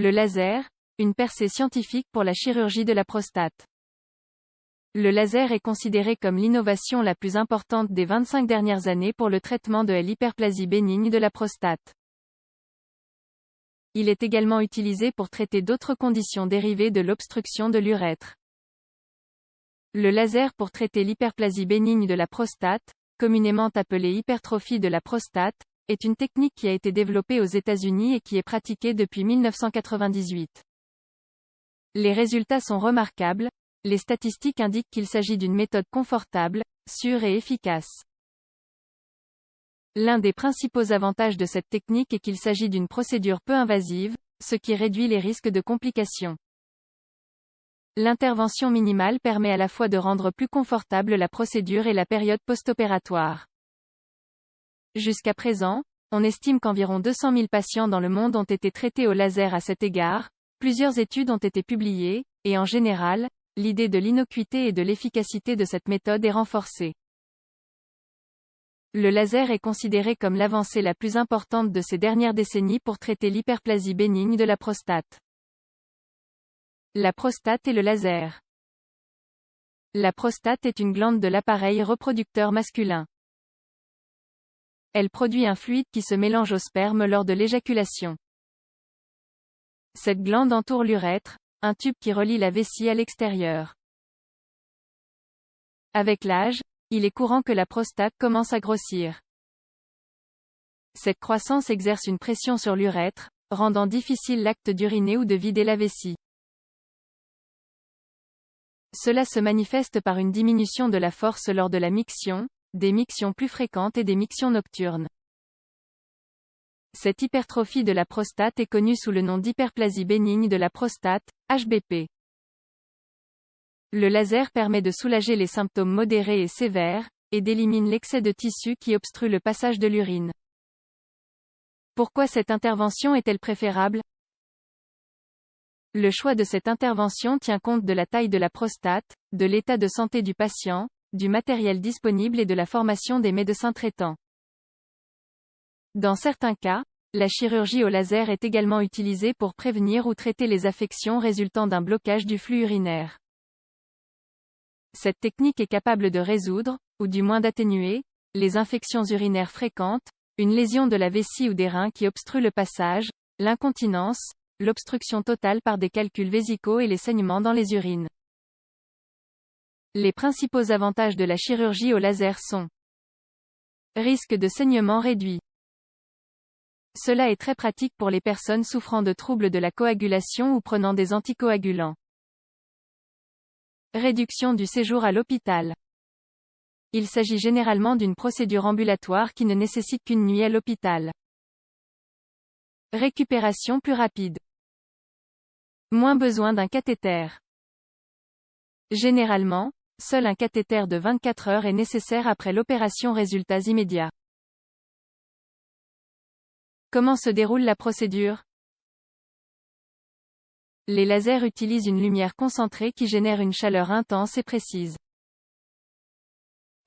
Le laser, une percée scientifique pour la chirurgie de la prostate. Le laser est considéré comme l'innovation la plus importante des 25 dernières années pour le traitement de l'hyperplasie bénigne de la prostate. Il est également utilisé pour traiter d'autres conditions dérivées de l'obstruction de l'urètre. Le laser pour traiter l'hyperplasie bénigne de la prostate, communément appelée hypertrophie de la prostate, est une technique qui a été développée aux États-Unis et qui est pratiquée depuis 1998. Les résultats sont remarquables, les statistiques indiquent qu'il s'agit d'une méthode confortable, sûre et efficace. L'un des principaux avantages de cette technique est qu'il s'agit d'une procédure peu invasive, ce qui réduit les risques de complications. L'intervention minimale permet à la fois de rendre plus confortable la procédure et la période post-opératoire. Jusqu'à présent, on estime qu'environ 200 000 patients dans le monde ont été traités au laser à cet égard, plusieurs études ont été publiées, et en général, l'idée de l'innocuité et de l'efficacité de cette méthode est renforcée. Le laser est considéré comme l'avancée la plus importante de ces dernières décennies pour traiter l'hyperplasie bénigne de la prostate. La prostate et le laser. La prostate est une glande de l'appareil reproducteur masculin. Elle produit un fluide qui se mélange au sperme lors de l'éjaculation. Cette glande entoure l'urètre, un tube qui relie la vessie à l'extérieur. Avec l'âge, il est courant que la prostate commence à grossir. Cette croissance exerce une pression sur l'urètre, rendant difficile l'acte d'uriner ou de vider la vessie. Cela se manifeste par une diminution de la force lors de la miction, des mictions plus fréquentes et des mictions nocturnes. Cette hypertrophie de la prostate est connue sous le nom d'hyperplasie bénigne de la prostate, HBP. Le laser permet de soulager les symptômes modérés et sévères, et d'éliminer l'excès de tissu qui obstrue le passage de l'urine. Pourquoi cette intervention est-elle préférable? Le choix de cette intervention tient compte de la taille de la prostate, de l'état de santé du patient, du matériel disponible et de la formation des médecins traitants. Dans certains cas, la chirurgie au laser est également utilisée pour prévenir ou traiter les affections résultant d'un blocage du flux urinaire. Cette technique est capable de résoudre, ou du moins d'atténuer, les infections urinaires fréquentes, une lésion de la vessie ou des reins qui obstrue le passage, l'incontinence, l'obstruction totale par des calculs vésicaux et les saignements dans les urines. Les principaux avantages de la chirurgie au laser sont: risque de saignement réduit. Cela est très pratique pour les personnes souffrant de troubles de la coagulation ou prenant des anticoagulants. Réduction du séjour à l'hôpital. Il s'agit généralement d'une procédure ambulatoire qui ne nécessite qu'une nuit à l'hôpital. Récupération plus rapide. Moins besoin d'un cathéter. Généralement, seul un cathéter de 24 heures est nécessaire après l'opération. Résultats immédiats. Comment se déroule la procédure? Les lasers utilisent une lumière concentrée qui génère une chaleur intense et précise.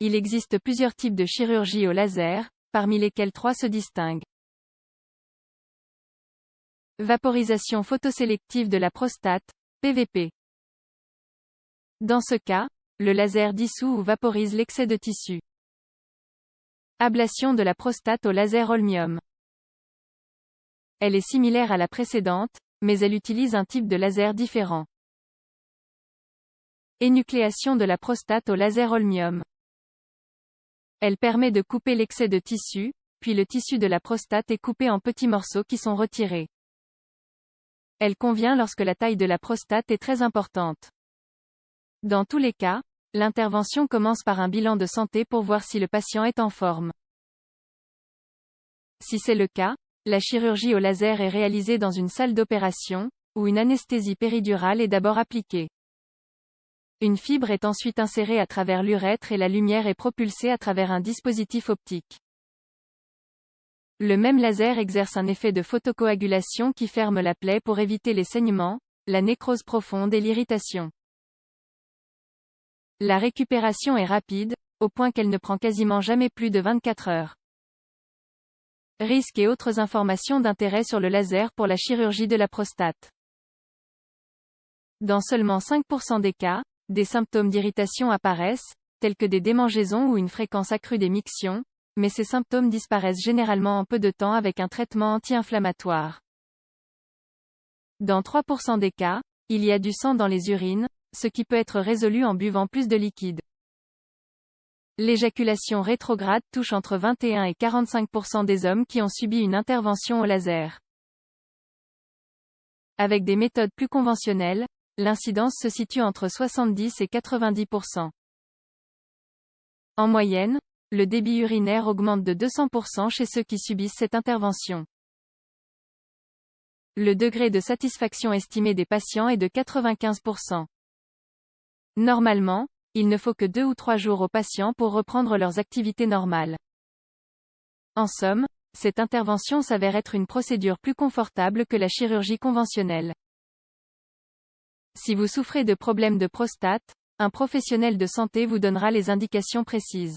Il existe plusieurs types de chirurgie au laser, parmi lesquels 3 se distinguent. Vaporisation photosélective de la prostate, PVP. Dans ce cas, le laser dissout ou vaporise l'excès de tissu. Ablation de la prostate au laser holmium. Elle est similaire à la précédente, mais elle utilise un type de laser différent. Énucléation de la prostate au laser holmium. Elle permet de couper l'excès de tissu, puis le tissu de la prostate est coupé en petits morceaux qui sont retirés. Elle convient lorsque la taille de la prostate est très importante. Dans tous les cas, l'intervention commence par un bilan de santé pour voir si le patient est en forme. Si c'est le cas, la chirurgie au laser est réalisée dans une salle d'opération, où une anesthésie péridurale est d'abord appliquée. Une fibre est ensuite insérée à travers l'urètre et la lumière est propulsée à travers un dispositif optique. Le même laser exerce un effet de photocoagulation qui ferme la plaie pour éviter les saignements, la nécrose profonde et l'irritation. La récupération est rapide, au point qu'elle ne prend quasiment jamais plus de 24 heures. Risques et autres informations d'intérêt sur le laser pour la chirurgie de la prostate. Dans seulement 5% des cas, des symptômes d'irritation apparaissent, tels que des démangeaisons ou une fréquence accrue des mictions, mais ces symptômes disparaissent généralement en peu de temps avec un traitement anti-inflammatoire. Dans 3% des cas, il y a du sang dans les urines, ce qui peut être résolu en buvant plus de liquide. L'éjaculation rétrograde touche entre 21 et 45% des hommes qui ont subi une intervention au laser. Avec des méthodes plus conventionnelles, l'incidence se situe entre 70 et 90%. En moyenne, le débit urinaire augmente de 200% chez ceux qui subissent cette intervention. Le degré de satisfaction estimé des patients est de 95%. Normalement, il ne faut que 2 ou 3 jours aux patients pour reprendre leurs activités normales. En somme, cette intervention s'avère être une procédure plus confortable que la chirurgie conventionnelle. Si vous souffrez de problèmes de prostate, un professionnel de santé vous donnera les indications précises.